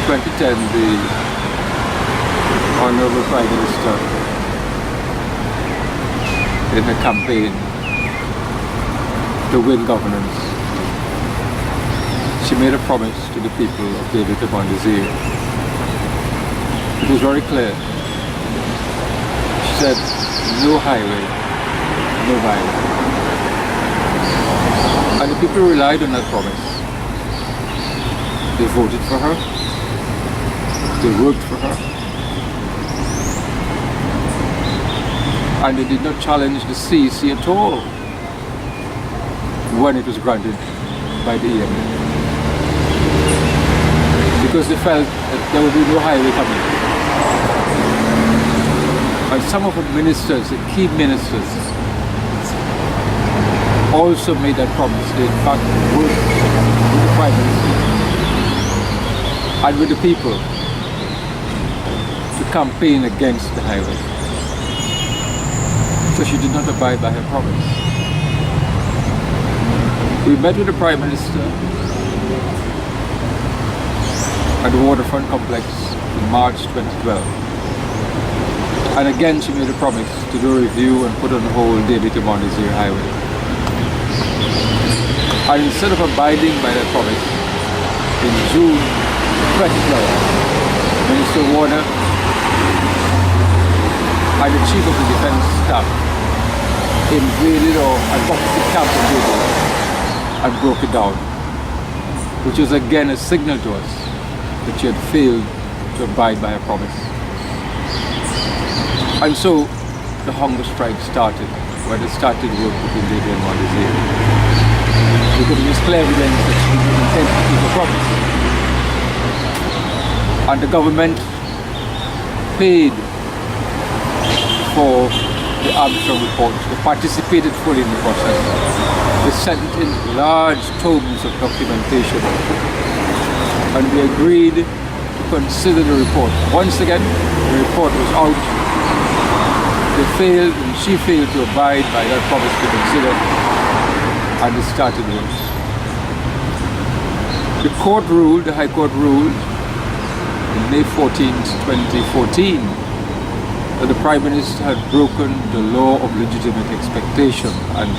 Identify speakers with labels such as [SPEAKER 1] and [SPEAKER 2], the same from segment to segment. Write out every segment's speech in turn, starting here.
[SPEAKER 1] 2010, the Honorable Prime Minister, in her campaign to win governance, she made a promise to the people of David upon Desir. It was very clear. She said, no highway, no violence. And the people relied on that promise. They voted for her. They worked for her. And they did not challenge the CEC at all when it was granted by the EMA. Because they felt that there would be no highway coming. And some of the ministers, the key ministers, also made that promise. They in fact worked with the Prime Minister and with the people to campaign against the highway. So she did not abide by her promise. We met with the Prime Minister at the waterfront complex in March 2012. And again she made a promise to do a review and put on hold David to Desir Highway. And instead of abiding by that promise, in June 2012, Minister Warner and the Chief of the Defense Staff invaded or adopted the camp in David and broke it down, which was again a signal to us that she had failed to abide by her promise. And so the hunger strike started, when it started work between David and Desir. Because it was clear evidence that she didn't intend to keep her promise. And the government paid for the Armstrong report. They participated fully in the process. They sent in large tomes of documentation. And we agreed to consider the report. Once again, the report was out. They failed, and she failed to abide by that promise to consider, and it started works. The court ruled, the High Court ruled, on May 14th, 2014, that the Prime Minister had broken the law of legitimate expectation and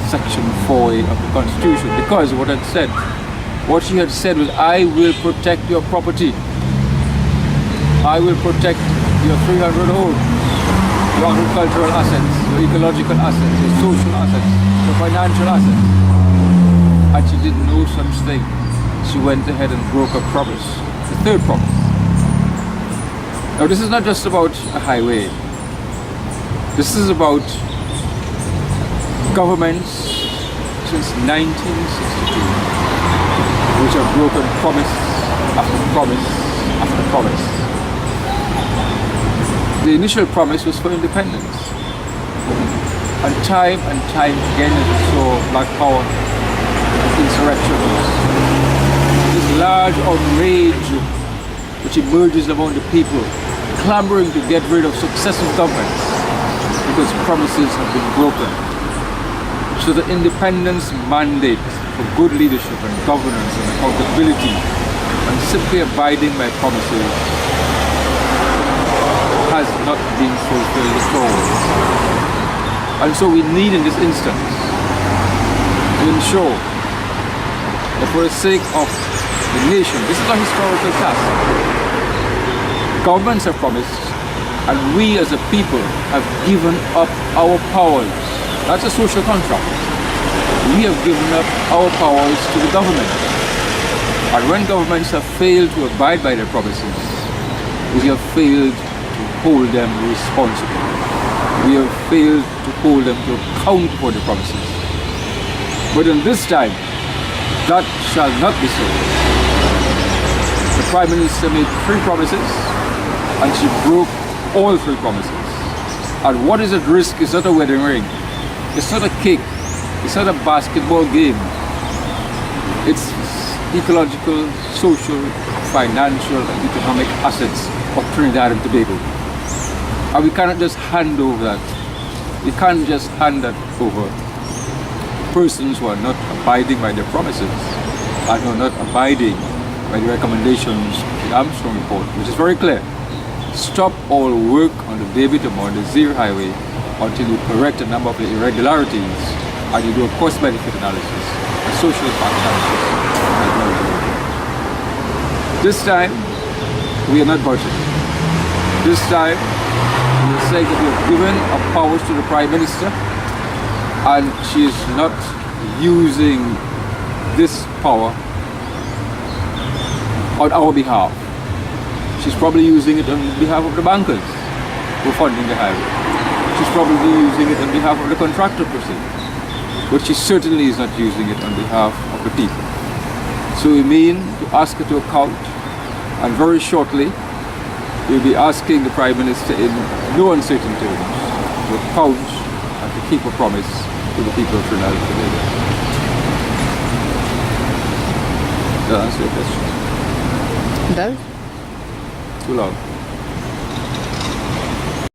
[SPEAKER 1] Section 4A of the Constitution, because what she had said was, I will protect your property. I will protect your 300 homes, your agricultural assets, your ecological assets, your social assets, your financial assets. And she did no such thing. She went ahead and broke her promise, the third promise. Now this is not just about a highway. This is about governments since 1962 which have broken promise after promise after promise. The initial promise was for independence. And time again as we saw Black Power insurrections, this large outrage which emerges among the people, clamoring to get rid of successive governments because promises have been broken. So the independence mandate for good leadership and governance and accountability and simply abiding by promises has not been fulfilled at all. And so we need in this instance to ensure that for the sake of the nation, this is a historical task. Governments have promised, and we as a people have given up our powers. That's a social contract. We have given up our powers to the government. And when governments have failed to abide by their promises, we have failed to hold them responsible. We have failed to hold them to account for the promises. But in this time, that shall not be so. The Prime Minister made 3 promises, and she broke all 3 promises. And what is at risk is not a wedding ring. It's not a cake. It's not a basketball game. It's ecological, social, financial, and economic assets of Trinidad and Tobago. And we cannot just hand over that. We can't just hand that over. Persons who are not abiding by their promises and who are not abiding by the recommendations of the Armstrong report, which is very clear. Stop all work on the David Amor, the Zir Highway, until you correct a number of the irregularities and you do a cost-benefit analysis, a social impact analysis. This time, we are not budgeting. This time, we are saying that we have given our powers to the Prime Minister and she is not using this power on our behalf. She's probably using it on behalf of the bankers who are funding the highway. She's probably using it on behalf of the contractor per se. But she certainly is not using it on behalf of the people. So we mean to ask her to account, and very shortly we'll be asking the Prime Minister in no uncertain terms to account and to keep a promise to the people of Trinidad and Tobago. Does that answer your question?
[SPEAKER 2] Does?
[SPEAKER 1] Too long.